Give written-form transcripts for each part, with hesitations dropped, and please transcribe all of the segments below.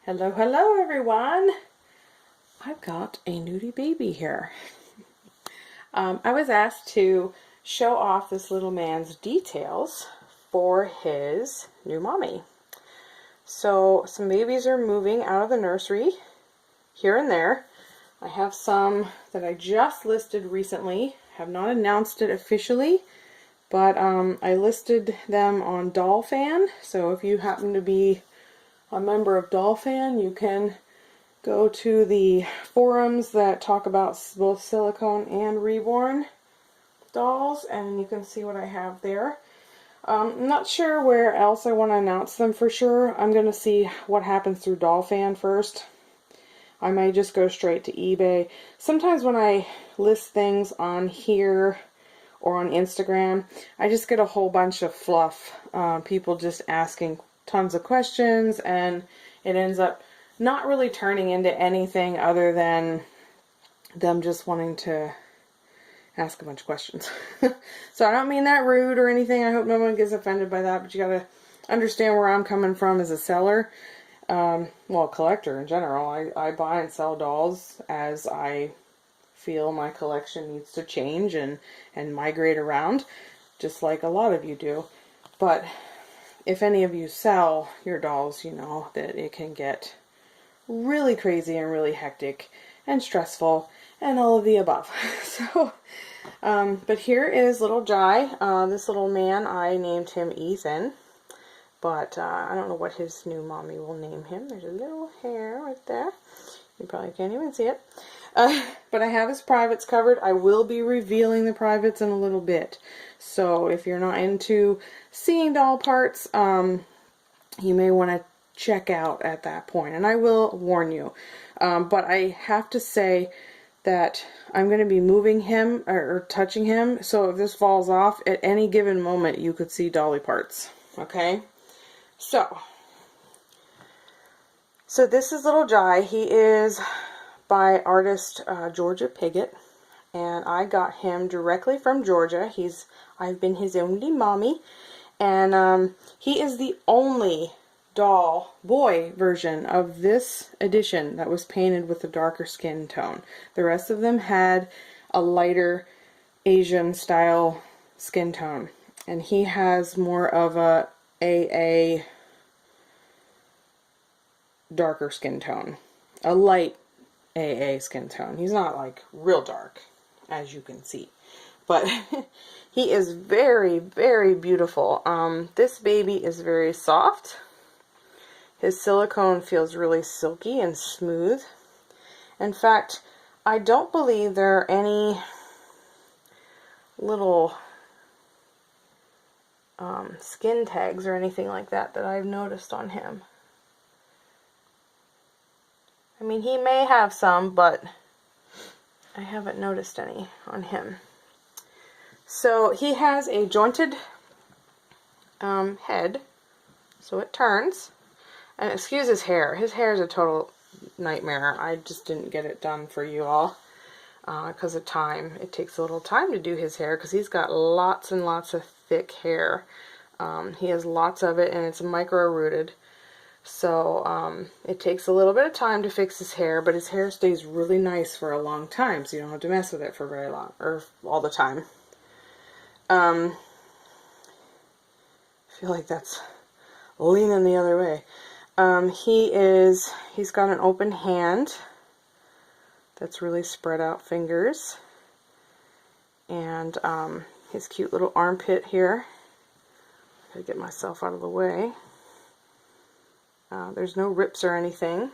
Hello, hello everyone. I've got a nudie baby here. I was asked to show off this little man's details for his new mommy. So some babies are moving out of the nursery here and there. I have some that I just listed recently. Have not announced it officially, but I listed them on Dollfan. So if you happen to be a member of Dollfan, you can go to the forums that talk about both silicone and reborn dolls, and you can see what I have there. I'm not sure where else I want to announce them for sure. I'm going to see what happens through Dollfan first. I might just go straight to eBay. Sometimes when I list things on here or on Instagram, I just get a whole bunch of fluff. People just asking tons of questions, and it ends up not really turning into anything other than them just wanting to ask a bunch of questions. So I don't mean that rude or anything. I hope no one gets offended by that, but you gotta understand where I'm coming from as a seller. Well, collector in general. I buy and sell dolls as I feel my collection needs to change and migrate around, just like a lot of you do. But if any of you sell your dolls, you know that it can get really crazy and really hectic and stressful and all of the above. So, but here is little Jai. This little man, I named him Ethan, but I don't know what his new mommy will name him. There's a little hair right there. You probably can't even see it. But I have his privates covered. I will be revealing the privates in a little bit. So if you're not into seeing doll parts, you may want to check out at that point. And I will warn you. But I have to say that I'm going to be moving him or touching him. So if this falls off, at any given moment you could see dolly parts. Okay? So this is little Jai. He is by artist Jorja Pigott, and I got him directly from Georgia. I've been his only mommy, and he is the only doll boy version of this edition that was painted with a darker skin tone. The rest of them had a lighter Asian style skin tone, and he has more of a AA darker skin tone, a light AA skin tone. He's not like real dark, as you can see, but he is very, very beautiful. This baby is very soft. His silicone feels really silky and smooth. In fact, I don't believe there are any little skin tags or anything like that I've noticed on him. I mean, he may have some, but I haven't noticed any on him. So he has a jointed head, so it turns. And excuse his hair. His hair is a total nightmare. I just didn't get it done for you all because of time. It takes a little time to do his hair because he's got lots and lots of thick hair. He has lots of it, and it's micro-rooted. So it takes a little bit of time to fix his hair, but his hair stays really nice for a long time, so you don't have to mess with it for very long, or all the time. I feel like that's leaning the other way. He's got an open hand that's really spread out fingers, and his cute little armpit here. Gotta get myself out of the way. There's no rips or anything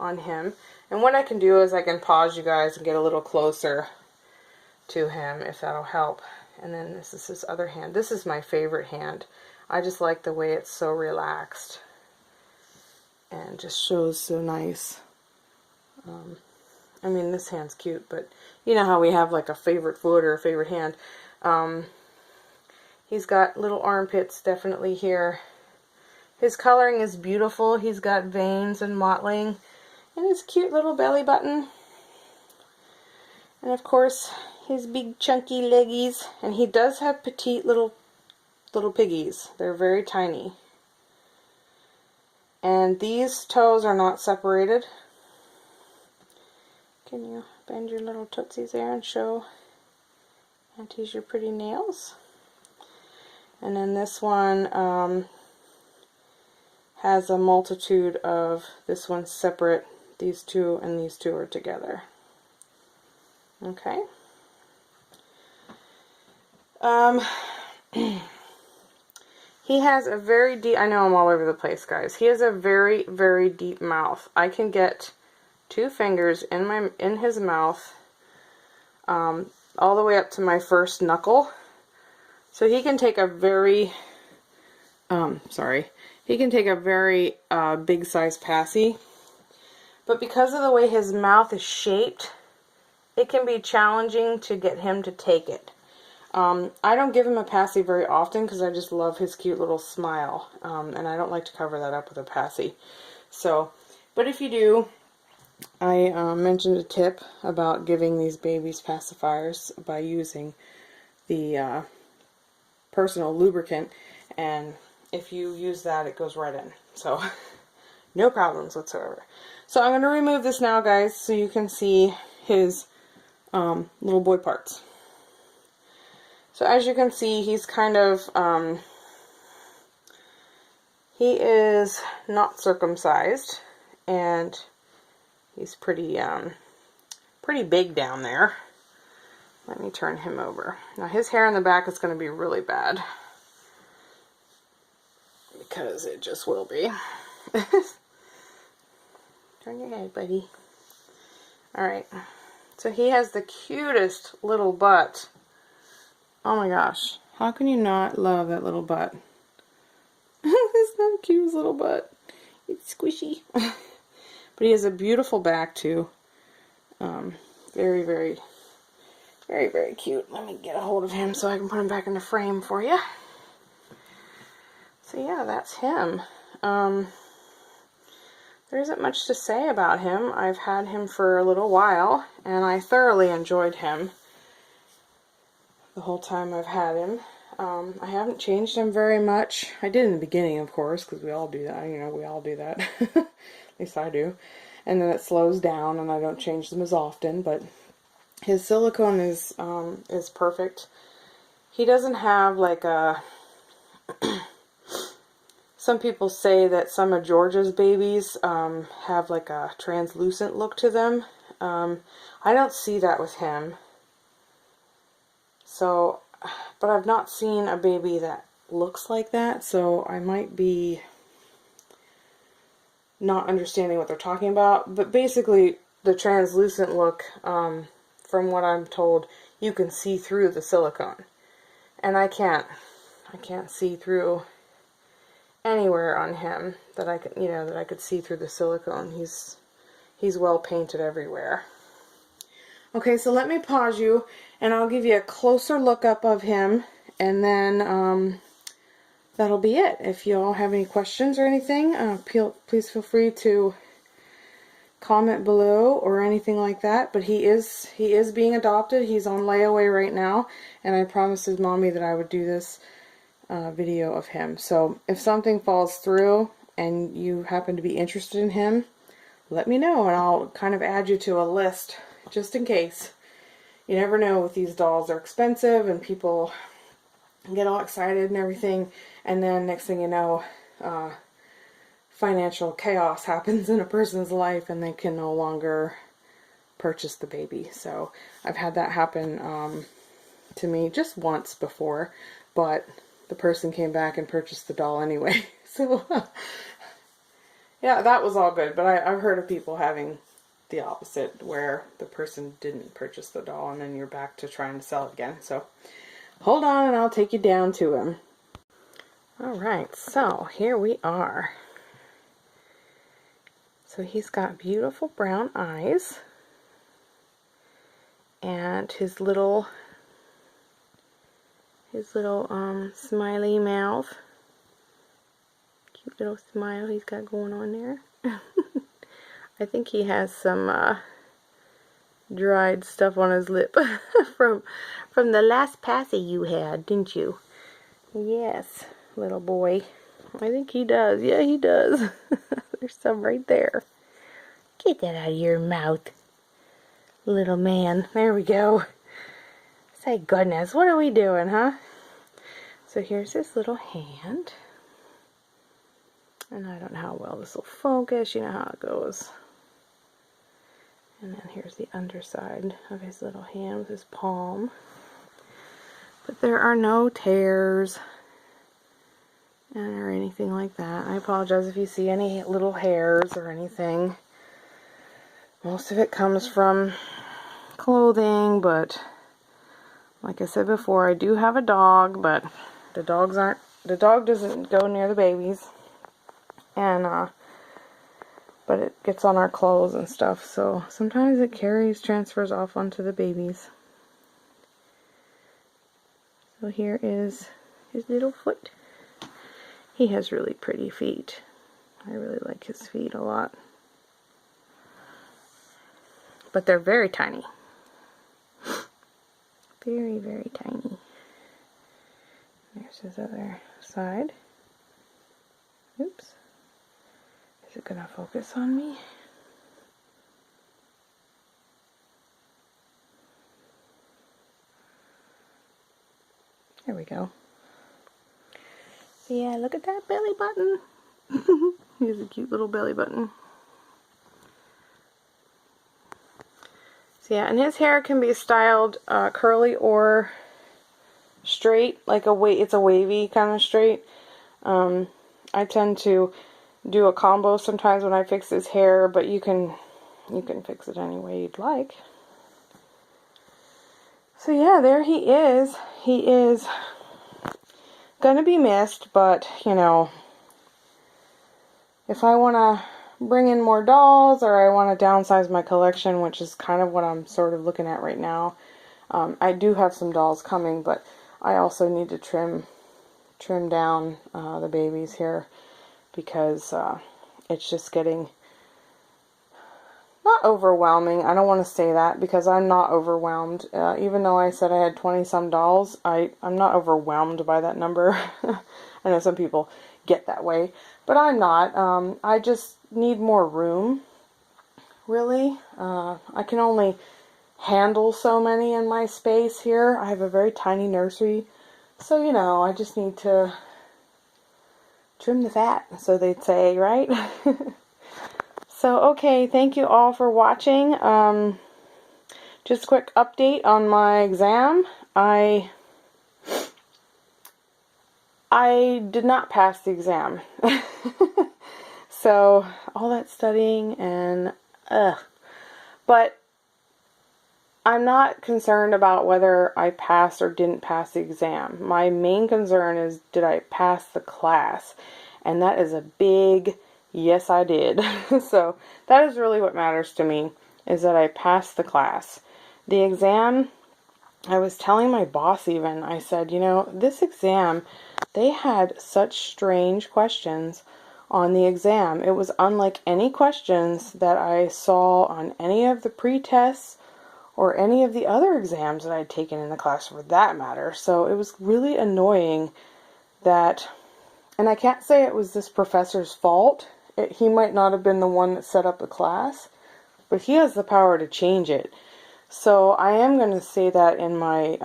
on him. And what I can do is I can pause you guys and get a little closer to him if that'll help. And then this is his other hand. This is my favorite hand. I just like the way it's so relaxed and just shows so nice. I mean, this hand's cute, but you know how we have like a favorite foot or a favorite hand. He's got little armpits definitely here. His coloring is beautiful. He's got veins and mottling, and his cute little belly button. And of course, his big chunky leggies. And he does have petite little piggies. They're very tiny. And these toes are not separated. Can you bend your little tootsies there and show Aunties your pretty nails? And then this one has a multitude of, this one's separate, these two and these two are together. Okay. He has a very deep, I know I'm all over the place, guys. He has a very, very deep mouth. I can get 2 fingers in his mouth, all the way up to my first knuckle. So he can take a very, he can take a very big size passy. But because of the way his mouth is shaped, it can be challenging to get him to take it. I don't give him a passy very often because I just love his cute little smile, and I don't like to cover that up with a passy. So, but if you do, I mentioned a tip about giving these babies pacifiers by using the personal lubricant, and if you use that, it goes right in. So, no problems whatsoever. So I'm going to remove this now, guys, so you can see his little boy parts. So as you can see, he's kind of, he is not circumcised, and he's pretty, pretty big down there. Let me turn him over. Now his hair in the back is going to be really bad, because it just will be. Turn your head, buddy. Alright, so he has the cutest little butt. Oh my gosh, how can you not love that little butt? Isn't that cute, his little butt? It's squishy. But he has a beautiful back too. Very, very, very, very cute. Let me get a hold of him so I can put him back in the frame for you. So yeah, that's him. There isn't much to say about him. I've had him for a little while, and I thoroughly enjoyed him the whole time I've had him. I haven't changed him very much. I did in the beginning, of course, because we all do that. You know, we all do that. At least I do. And then it slows down, and I don't change them as often. But his silicone is perfect. He doesn't have like a... Some people say that some of Jorja's babies have like a translucent look to them. I don't see that with him. So, but I've not seen a baby that looks like that, so I might be not understanding what they're talking about. But basically, the translucent look, from what I'm told, you can see through the silicone. And I can't see through anywhere on him that I could, you know, that I could see through the silicone. He's well painted everywhere. Okay, so let me pause you, and I'll give you a closer look up of him, and then that'll be it. If you all have any questions or anything, please feel free to comment below or anything like that. But he is being adopted. He's on layaway right now, and I promised his mommy that I would do this video of him. So if something falls through and you happen to be interested in him, let me know, and I'll kind of add you to a list just in case. You never know with these dolls. They're expensive, and people get all excited and everything, and then next thing you know, financial chaos happens in a person's life, and they can no longer purchase the baby. So I've had that happen to me just once before, but the person came back and purchased the doll anyway. So yeah, that was all good. But I've heard of people having the opposite, where the person didn't purchase the doll and then you're back to trying to sell it again. So hold on, and I'll take you down to him. Alright, so here we are. So he's got beautiful brown eyes, and his little smiley mouth. Cute little smile he's got going on there. I think he has some dried stuff on his lip from the last passy you had, didn't you? Yes, little boy. I think he does. Yeah, he does. There's some right there. Get that out of your mouth, little man. There we go. Say goodness, what are we doing, huh? So here's his little hand. And I don't know how well this will focus. You know how it goes. And then here's the underside of his little hand with his palm. But there are no tears or anything like that. I apologize if you see any little hairs or anything. Most of it comes from clothing, but like I said before, I do have a dog, but the dog doesn't go near the babies. And but it gets on our clothes and stuff, so sometimes it transfers off onto the babies. So here is his little foot. He has really pretty feet. I really like his feet a lot. But they're very tiny. Very, very tiny. There's his other side. Oops. Is it going to focus on me? There we go. Yeah, look at that belly button. He has a cute little belly button. So yeah, and his hair can be styled curly or straight, like it's a wavy kind of straight. I tend to do a combo sometimes when I fix his hair, but you can fix it any way you'd like. So yeah, there he is. He is gonna be missed, but you know, if I want to bring in more dolls or I want to downsize my collection, which is kind of what I'm sort of looking at right now, I do have some dolls coming, but I also need to trim down the babies here, because it's just getting not overwhelming. I don't want to say that, because I'm not overwhelmed. Even though I said I had 20 some dolls, I'm not overwhelmed by that number. I know some people get that way, but I'm not. I just need more room, really. I can only handle so many in my space here. I have a very tiny nursery, so you know, I just need to trim the fat, so they'd say, right? So, okay, thank you all for watching. Just a quick update on my exam. I did not pass the exam. So, all that studying and, but I'm not concerned about whether I passed or didn't pass the exam. My main concern is, did I pass the class? And that is a big yes, I did. So that is really what matters to me, is that I passed the class. The exam, I was telling my boss even, I said, you know, this exam, they had such strange questions on the exam. It was unlike any questions that I saw on any of the pre-tests or any of the other exams that I'd taken in the class for that matter. So it was really annoying that, and I can't say it was this professor's fault. He might not have been the one that set up the class, but he has the power to change it. So I am going to say that in my,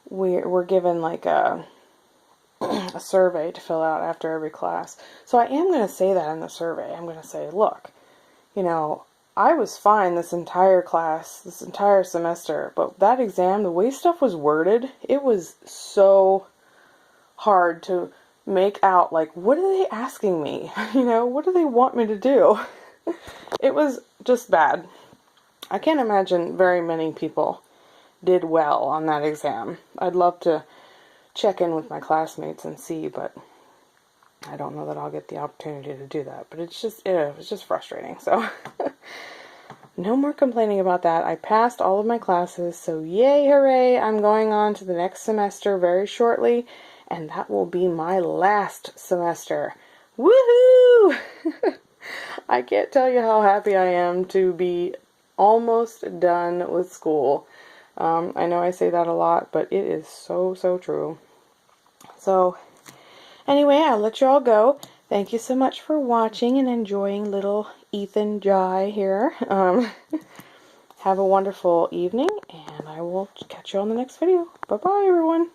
we're given like a survey to fill out after every class. So I am going to say that in the survey. I'm going to say, look, you know, I was fine this entire class, this entire semester, but that exam, the way stuff was worded, it was so hard to make out, like, what are they asking me? You know, what do they want me to do? It was just bad. I can't imagine very many people did well on that exam. I'd love to check in with my classmates and see, but I don't know that I'll get the opportunity to do that. But it's just, it was just frustrating. So no more complaining about that. I passed all of my classes, so yay, hooray! I'm going on to the next semester very shortly, and that will be my last semester. Woohoo! I can't tell you how happy I am to be almost done with school. I know I say that a lot, but it is so, so true. So, Anyway, I'll let you all go. Thank you so much for watching and enjoying little Ethan Jai here. Have a wonderful evening, and I will catch you on the next video. Bye-bye, everyone.